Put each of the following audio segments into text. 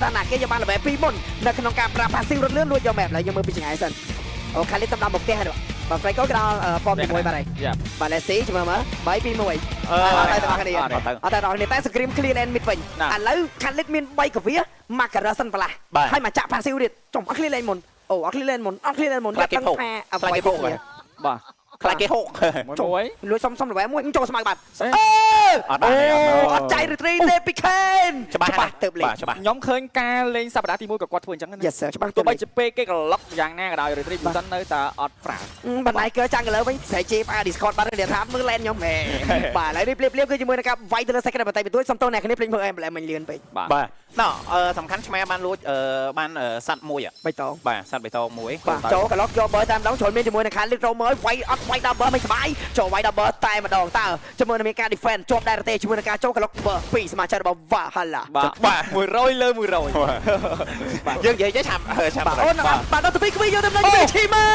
តាណាគេយកបានល្បែពីមុននៅក្នុងការប្រើប៉ាស៊ីវរត់លឿនលួចយកម៉ែឡើយយើងមើលពីចង្អាយសិនអូខាលីតាមដល់មកផ្ទះហើយបាទហ្វ្រេកូក៏ដល់ប៉មជាមួយបាទហើយបាទលេស៊ីមើលមើល3 2 1អត់ទៅដល់គ្នាអត់ទៅដល់គ្នាតែសង្គ្រាម clear lane mid វិញឥឡូវខាលីមាន3កវាមកការ៉ាសិនបន្លាស់ហើយមកចាក់ប៉ាស៊ីវទៀតចុំអត់ clear lane មុនអូអត់ clear lane មុនអត់ clear lane មុនគាត់ដឹងថាអ្វីគេហូកបាទខ្លាចគេហូកមួយលួចសុំល្បែមួយចូលស្មៅបាត់អត់ចៃឬត្រីទេពីខេនច្បាស់ទៅលេងខ្ញុំឃើញការលេងសប្តាហ៍ទី1ក៏គាត់ធ្វើអញ្ចឹងណា Yes sir ច្បាស់ ទោះបីជាពេលគេក្លុកយ៉ាងណាក៏ដោយរីត្រីសិននៅតែអត់ប្រាបណ្ដៃកើចាំងកលើវិញស្រែជេផ្អា Discord បាត់រៀនថាមើល lane ខ្ញុំបាទឥឡូវនេះភ្លាមគឺជាមួយនឹងការវាយទៅលើ second បន្តិចបន្ទួចសុំតោះអ្នកគ្នាភ្លេចមើល emblem មិនលឿនពេកបាទណ៎សំខាន់ឆ្មាបានលួចបានសัตว์មួយបៃតងបាទសัตว์បៃតងមួយបាទចូលកឡុកយកបើតាមដងជ្រុលមានជាមួយនឹងខានលីត្រូមើលវាយអត់វាយដល់បើមិនសុបាយចូលវាយដល់បើតែម្ដងតើជាមួយនឹងមានការ defend ជាប់ដែរទេជាមួយនឹងការចូលកឡុកបើពីសមាជិករបស់ Valhalla បាទ100លើ100យើងនិយាយឆាប់បាទអូនបាទដល់ទៅពីគ្មានយកទៅលេងឈីម៉ា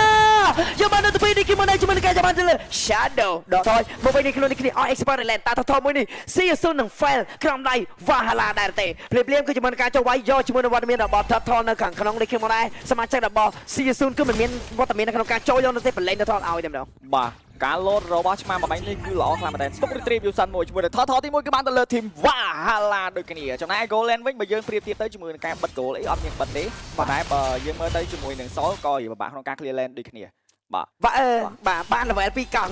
យកបានទៅពីនេះគេមកនៅជាមួយនឹងការចាំបានទៅលើ Shadow ដល់ថយមកវិញនេះខ្លួននេះគ្នាអស់ expert land តាថមួយនេះ See you soon នឹង fail ក្រុមដៃ Valhalla ដែរទេភ្លាមគឺជាមួយនឹងការចូលវាយយកជាមួយនឹងវត្តមានរបស់ Turtle នៅខាងក្នុងនេះខ្ញុំមកដែរសមាជិករបស់ See you soon គឺមិនមានវត្តមាននៅក្នុងការចូលយកនៅទេបលែង Turtle ឲ្យតែម្ដងបាទការលោតរបស់ឆ្មាម្បាញ់នេះគឺល្អខ្លាំងមែនទែនស្ទុក retribution មួយជាមួយនឹងថថទី1គឺបានទៅលើ team Valhalla ដូចគ្នាចំណែក goal lane វិញបើយើងប្រៀបធៀបទៅជាមួយនឹងការបិទ goal អីអត់មានបិទទេប៉ុន្តែបើយើងមើលទៅជាមួយនឹង Sol ក៏ពិបាកក្នុងការ clear lane ដូចគ្នាបាទបាន level 2កង់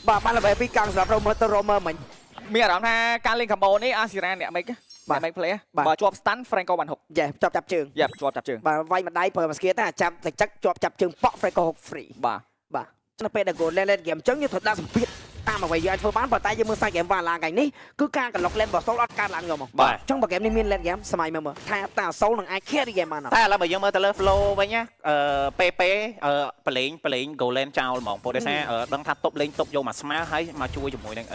បាទបាន level 2កង់សម្រាប់ Romer មិញមានអារម្មណ៍ថាការលេង combo នេះ Asira អ្នកមិនបាទមិន play បើជាប់ stun Franco បានហុកយ៉ាចាប់ជើងយ៉ាជាប់ចាប់ជើងបាទវាយម្ដាយប្រើមួយស្គៀតែចាប់តែចឹកជាប់ចាប់ជើងប៉ក់ Franco ហុក free បាទនៅពេលដែល goal lane ហ្គេមអញ្ចឹងយើងត្រូវដាក់សម្ពាធតាមអ្វីយើងអាចធ្វើបានប៉ុន្តែយើងមើលសាច់ហ្គេម Valhalla ថ្ងៃនេះគឺការកន្លុក lane របស់ Soul អត់កើតឡើងយកមកអញ្ចឹងបើហ្គេមនេះមាន lane game សម័យមើលថាតើ Soul នឹងអាច carry game បានអត់តែឥឡូវបើយើងមើលទៅលើ flow វិញណាPP ប្រឡែង goal lane ចោលហ្មងព្រោះដោយសារដឹងថាតុបលេងតុបយកមកស្មើហើយមកជួយជាមួយនឹង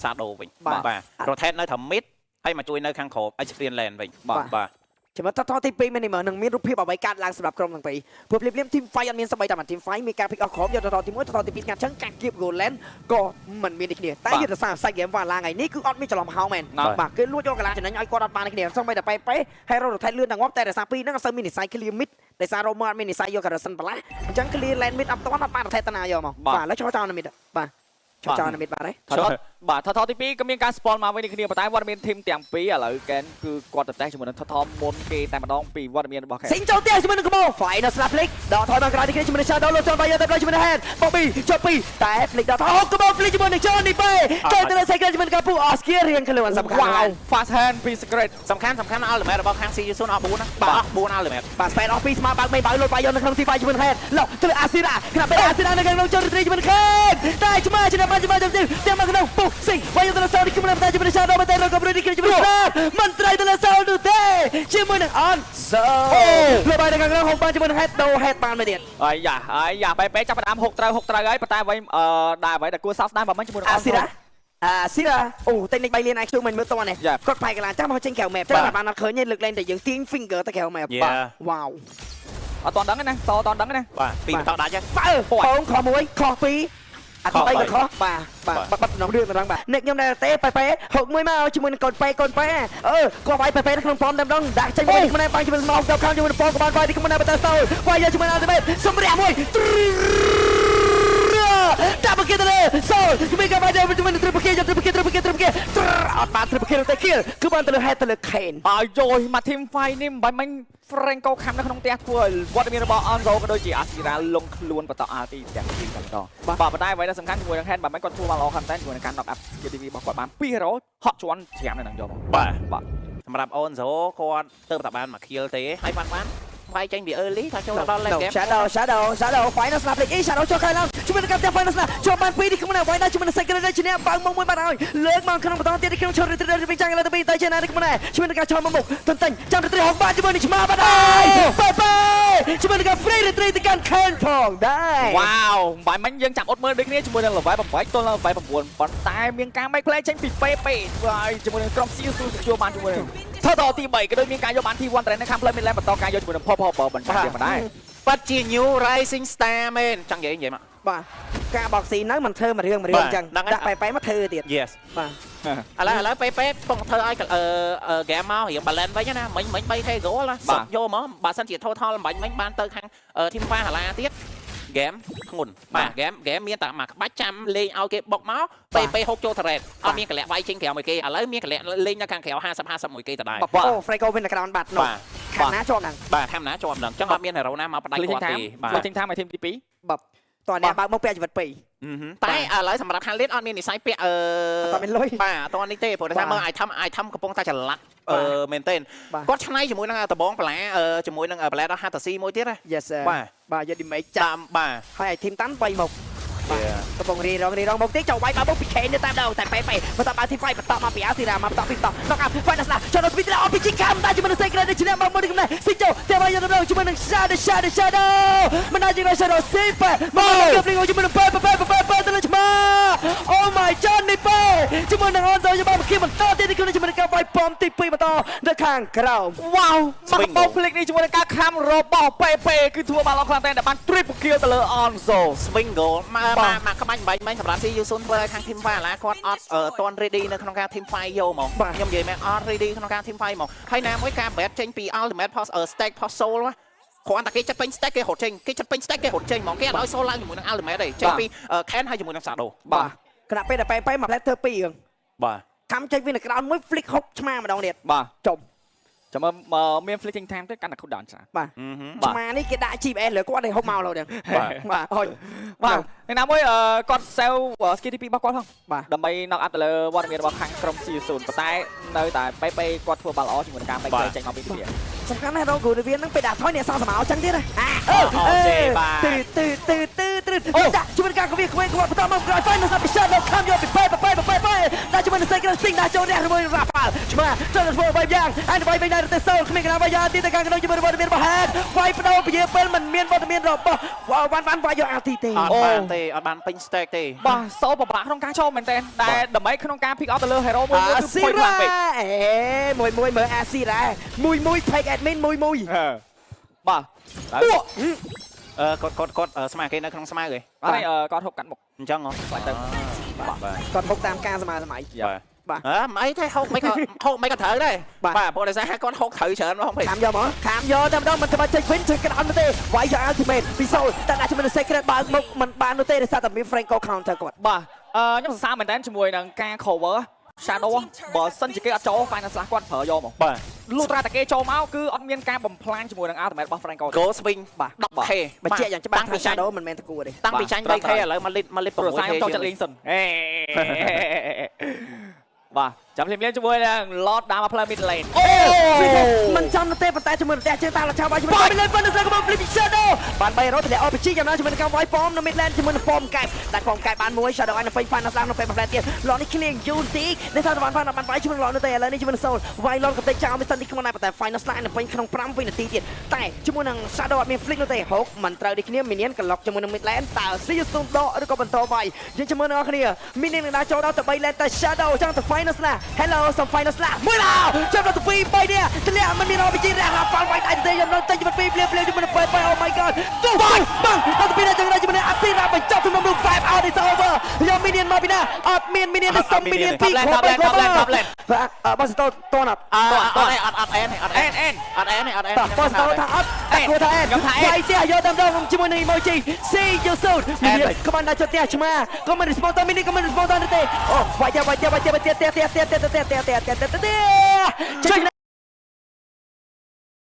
Shadow វិញបាទ rotate នៅថា mid ហើយមកជួយនៅខាងក្រោម experience lane វិញបាទចាំមើលតទី2មែននេះមើលនឹងមានរូបភាពអ្វីកាត់ឡើងសម្រាប់ក្រុមទាំងពីរព្រោះភ្លាម team fight អត់មានសម្បីតែមួយ team fight មានការ pick off ក្រុមយកតទី1តទី2ស្ងាត់ចឹងការគៀប goal lane ក៏មិនមានដូចគ្នាតែយុទ្ធសាស្ត្រសាច់ game Valhalla ថ្ងៃនេះគឺអត់មានច្រឡំហោមែនបាទគឺលួចយកកន្លះចំណេញឲ្យគាត់អត់បានគ្នាសម្បីតែប៉េហើយរត់ rotate លឿនដល់ងាប់តែរសារពីរហ្នឹងអត់សូវមាននិស័យ clear mid ដោយសារ Romer អត់មាននិស័យយក Garrison បន្លាស់អញ្ចឹង clear lane mid អត់បាន rotate តាណាយកមកបាទឥឡូវចោលនៅ mid បាទចោលនៅ mid បាទហើយបាទថទី2ក៏មានការ spawn មកវិញនេះគ្នាប៉ុន្តែវត្តមាន team ទាំងពីរឥឡូវកែនគឺគាត់ទៅតែជាមួយនឹងថមុនគេតែម្ដងពីវត្តមានរបស់គេសិញចូលទៀតជាមួយនឹង Combo Final Slap Flick ដល់ថយមកក្រោយនេះគ្នាជាមួយនឹង Shadow លោកចូលបាយទៅជាមួយនឹង Head Bobby ចុះពីតែ Flick ដល់ថយ Combo Flick ជាមួយនឹង Johnny Bay ចូលទៅលើ Secret ជាមួយនឹងកាពូ Oscar រៀងខ្លួនសំខាន់ Wow Fast Hand ពី Secret សំខាន់ ultimate របស់ខាង CU អស់4ណាបាទអស់4 ultimate បាទ Spade អស់2ស្មើបើកមិនបើលុតបាយយកនៅក្នុងទី5ជាមួយនឹង Head លោកទៅលើ Asira ខ្នាពេល Asira នៅក្នុងចូល Retreat ជាមួយនឹង Head តែឆ្មាឆ្នាំបានចាំទាំងមកក្នុងពុះសិញបាយយកទៅលើ Soul នេះជាមួយនឹង Shadow តែរកកំរុញនេះជាមួយនឹង Snap មិនត្រូវទៅលើ Soul នោះទេជាមួយនឹង On Soul លើបាយនៅខាងក្នុងហុកបានជាមួយនឹង Head ដូ Head បានមកទៀតអាយ៉ាបែបចាប់ផ្ដើមហុកត្រូវហើយប៉ុន្តែវិញដែរអ្វីដែលគួរសោកស្ដាយបើមិនជាមួយនឹង Asira អូតែនេះ3លាន IQ មិនមើលតនេះគាត់ផ្សាយកន្លងចាំមកចេញក្រៅ map ចាំបានអត់ឃើញទេលើកលែងតែយើងទាញ finger ទៅក្រៅ map បាទ Wow អត់តដឹងទេណាសអត់តដឹងទេណាបាទពីបន្តដាច់ហើយបងខុស1ខុស2អត់អីក៏ខុសបាទបាត់ដំណរឿងដល់បាទអ្នកខ្ញុំដែរទេប៉ែហុកមួយមកជាមួយនឹងកូនប៉ែគាត់វាយប៉ែនៅក្នុងប៉មតែម្ដងដាក់ចេញមកមិនបានជាមួយមកដល់ខាងជាមួយនឹងប៉មក៏បានវាយទីមិនបានទៅសូវវាយយកជាមួយនឹងអល់ទីមេតសម្រាប់មួយតាបគេទៅសូលជាមួយกับបាយជាមួយនឹង triple kill អត់បាន triple kill ទេ kill គឺបានទៅលើ head ទៅលើ Kane អាយយមក team fight នេះមិនបាញ់មិញ Franco ខំនៅក្នុងផ្ទះធ្វើវត្តមានរបស់ Ongo ក៏ដូចជា Asira លងខ្លួនបន្តអាទីទាំងពីរតែម្ដងបាទប៉ុន្តែអ្វីដែលសំខាន់ជាមួយនឹង Head បើមិនគាត់ធ្វើបានល្អខំតែជាមួយនឹងការ knock up skill TV របស់គាត់បាន200ហក់ជាន់5នៅនឹងយកបាទសម្រាប់ Onzo គាត់ទៅតែបានមក kill ទេហើយបានវាយចេញពី early ថាចូលដល់ late game Shadow Final Snap Flick Shadow ចូលខាងឡើងជាមួយនឹងការផ្ទះ Final Snap ចូលបាន2នេះខ្ញុំណាវាយដល់ជាមួយនឹង Secret ឈ្នះបើមកមួយបាត់ហើយលើកមកក្នុងបន្តទៀតខ្ញុំឈរ Retreat វិញចាំងលើទៅ2ទៅចេញណាខ្ញុំណាជាមួយនឹងការចូលមកមុខទន្ទិញចាំ Retreat ហុកបានជាមួយនឹងឆ្មាបាត់ហើយបែជាមួយនឹងការ Free Retreat ទៅកាន់ Kane ផងដែរ Wow បាយមិញយើងចាំអត់មើលដូចគ្នាជាមួយនឹង level 8ទល់នឹង level 9ប៉ុន្តែមានការ make play ចេញពី PP ហើយជាមួយនឹងក្រុម CU ជួបបានជាមួយនឹងថតទី3ក៏ដូចមានការយកបាន T1 ត្រេននៅខាងផ្លូវ midlane បន្តការយកជាមួយនឹង Pop បន្តទៀតមិនដែរ បាត់ជា new rising star មែនចង់និយាយមក បាទការបោកស៊ីហ្នឹងមិនធ្វើមួយរឿងអញ្ចឹងដាក់បែបមកធ្វើទៀត yes បាទ ឥឡូវពេកំពុងធ្វើឲ្យហ្គេមមករៀង balance វិញណាមិញ 3k goal សុទ្ធយកមកបើសិនជា total បាញ់មិញបានទៅខាង team Fire ហាឡាទៀតហ្គេមធ្ងន់បាទហ្គេមមានតែមួយក្បាច់ចាំលេងឲ្យគេបុកមកពេហុកចូល turret អត់មានកលាក់វាយចេញក្រៅមួយគេឥឡូវមានកលាក់លេងនៅខាងក្រៅ50 មួយគេដដែល អូ Franco វិញនៅក្រោមបាត់នោះខាងណាជាប់ហ្នឹង បាទខាងណាជាប់ហ្នឹងអញ្ចឹងអត់មានហេរ៉ូណាមកផ្ដាច់គាត់ទេបាទ គាត់ចេញតាមឲ្យធីមទី2 បាទតោះអ្នកបើកមកពាក់ជីវិត2 តែឥឡូវសម្រាប់ Handlet អត់មាននិស័យពាក់ អត់មានលុយ បាទអត់នេះទេព្រោះថាមើល item កំពុងតែច្រឡាក់មែនទេគាត់ឆ្នៃជាមួយនឹងដបងបន្លាជាមួយនឹងបន្លែដល់ Hatasi មួយទៀតណា Yes sir បាទយក damage តាមបាទ ហើយឲ្យ team តាន់3មកកំពុងរីរងមកទៀតចូលវាយបើមកពីខេនទៅតាមដល់តែពេមកតបើ team fight បន្តមកពីអាស៊ីរ៉ាមកបន្តពីតnok up fight ណាចូលទៅពីទៅ RPG ខាំតែជាមួយនឹង Secret ឈ្នះមកមុននេះស៊ីជោតែមកយកទៅជាមួយនឹង Shadow មិនអាចយក Shadow ស៊ីប៉មកយកព្រីងជាមួយនឹងប៉ទៅលើឆ្មា Oh my god នេះប៉ជាមួយនឹង Onzo យកមកគៀបន្តទៀតជាមួយនឹងការវាយប៉មទី2បន្តនៅខាងក្រោម វ៉ាវមកបោកភ្លេចនេះជាមួយនឹងការខំរបស់ពេគឺធ្វើបាល់ខ្លាំងតែបាន triple kill ទៅលើ Onzo swing goal មកក្បាច់បាញ់សម្រាប់ CU0 ធ្វើឲ្យខាង team Fire ឡាគាត់អត់តន់ ready នៅក្នុងការ team Fire យកមកខ្ញុំនិយាយមែនអត់ ready ក្នុងការ team Fire មកហើយណាមួយការ bet ចេញពី ultimate post stack post soul គ្រាន់តែគេចិត្តពេញ stack គេរត់ចេញគេចិត្តពេញ stack គេរត់ចេញហ្មងគេអត់ឲ្យ soul ឡើងជាមួយនឹង ultimate ទេចេញពី can ហើយជាមួយនឹង shadow បាទគណៈពេលតែពេមកផ្លែធ្វើ2រឿង បាទ ខំចេញវិញនៅក្រោមមួយ flick ហុកឆ្មាម្ដងទៀត បាទ ចុំ ចាំមាន flicking time ទៅកាន់តែ cooldown ច្រើន បាទឆ្មានេះគេដាក់ GPS លើគាត់ឲ្យហុកមកលោទៀតបាទហុច បាទថ្ងៃណាមួយគាត់ sell skill TP របស់គាត់ផង បាទ ដើម្បី knock up ទៅលើវត្តមានរបស់ខាងក្រុម CU0 ប៉ុន្តែនៅតែពេគាត់ធ្វើបាល់ល្អជាមួយនឹងការបែកចេញមកពីទីវា សំខាន់ណាស់រកគ្រូរៀនហ្នឹងពេលដាក់ថយអ្នកសងសមោអញ្ចឹងទៀតណាដាក់ជួយការគវាគ្វេគាត់បន្តមកក្រោយ final submission ដល់ខំយកពីពេដាក់ជាមួយនឹង Secret Sting ដាក់ចូលរះជាមួយនឹង Rapal ឆ្មាចូលទៅធ្វើបែបយ៉ាងហើយទៅបែបណាទៅសូលគ្មានកណាវាយ៉ាទីទៅខាងក្នុងជាមួយវត្តមានរបស់ Head វាយបដោពជាពេលមិនមានវត្តមានរបស់វ៉ាន់វាយយកអាទីទេ អត់បានទេអត់បានពេញ stack ទេ បាទសូពិបាកក្នុងការចូលមែនតើតែដើម្បីក្នុងការ pick out ទៅលើ hero មួយគឺ point ខ្លាំងពេក មួយមើលអាស៊ីរ៉ាមួយ fake admin មួយ បាទ គាត់ស្មាគេនៅក្នុងស្មាគេ ហើយគាត់ហូបកាត់មុខ អញ្ចឹងហ៎ បាច់ទៅ បាទ គាត់ហុកតាមការសម័យ បាទ បាទ អីទេហុកមិនក៏ត្រូវដែរបាទព្រោះដោយសារគាត់ហុកត្រូវច្រើនមកពេក ខាំយកមកខាំយកតែម្ដងមិនធ្វើចេញវិញជួយក្តៅទេវាយយក ultimate ពីសូលតែដាក់ជាមួយនឹង Secret បើកមុខមិនបាននោះទេដោយសារតែមាន Franco counter គាត់ បាទខ្ញុំសរសើរមែនតើជាមួយនឹងការ cover shadow បើសិនជាគេអត់ចូល final slash គាត់ប្រើយកមក បាទ លុះត្រាតែគេចូលមកគឺអត់មានការបំផ្លាញជាមួយនឹង ultimate របស់ Franco go swing បាទ 10k បើជាយ៉ាងច្បាស់ថា Shadow មិនមែនតគួរទេ តាំងពីចាញ់ 3k ឥឡូវមកលិត ព្រោះខ្ញុំចូលចិត្តលេងសិនបាទចាំភ្លាមជាមួយនឹង Lord ដើរមកផ្លូវ mid lane មិនចំទេប៉ុន្តែជាមួយនឹងតែជើងតាមលឆាវាយជាមួយ Mid lane ប៉ុន្តែក៏ Flip Shadow បាន3រត់តែ RPG យ៉ាងណាជាមួយនឹងការវាយប៉មនៅ Mid lane ជាមួយនឹងប៉មកែបដាក់ប៉មកែបបានមួយ Shadow ឲ្យនៅពេញ Final Slam នៅពេលផ្លែទៀត Lord នេះគ្នាយូរទីនេះថាបានបានវាយជាមួយនឹង Lord នៅតែឥឡូវនេះជាមួយនឹង Soul វាយ Lord ក៏តែចោលមិនសិននេះក្នុងតែប៉ុន្តែ Final Slam នៅពេញក្នុង5វិនាទីទៀតតែជាមួយនឹង Shadow អត់មាន Flick នោះទេហុកមិនត្រូវដូចគ្នា Minion ក្លុកជាមួយនឹង Mid lane តើ CU0 ដកឬក៏បន្តវាយយើងជាមួយនឹងអ្នកគ្នា Minion នឹងដាក់ចូលដល់ទៅ3 lane តែ Shadow ចង់ទៅ Final Slam Hello សំ Final Slam មួយឡោចាប់ដល់ទៅ2 3នេះទម្លាក់មិនមាន RPG រះណាប៉ាល់វាយតែទេខ្ញុំនឹងតែជីវិត2ភ្លាមជាមួយនឹង2 Oh my god ទូបាំងដល់ទៅ2ដល់ជាមួយនឹង Asira បញ្ចប់ទំនុកនោះ5 out is over យក Minion មកពីណាអត់មាន Minion ទេសុំ Minion ពី top lane បើសិតតនអត់បើសិតថាអត់គួរថាអែនវាយទៀតយកដល់ជាមួយនឹង emoji see you soon ក៏បានដាក់ចុះទៀតឆ្មាក៏មិន respond ទៅ Minion ក៏មិន respond ទៅទេអូវាយទៀតជួយ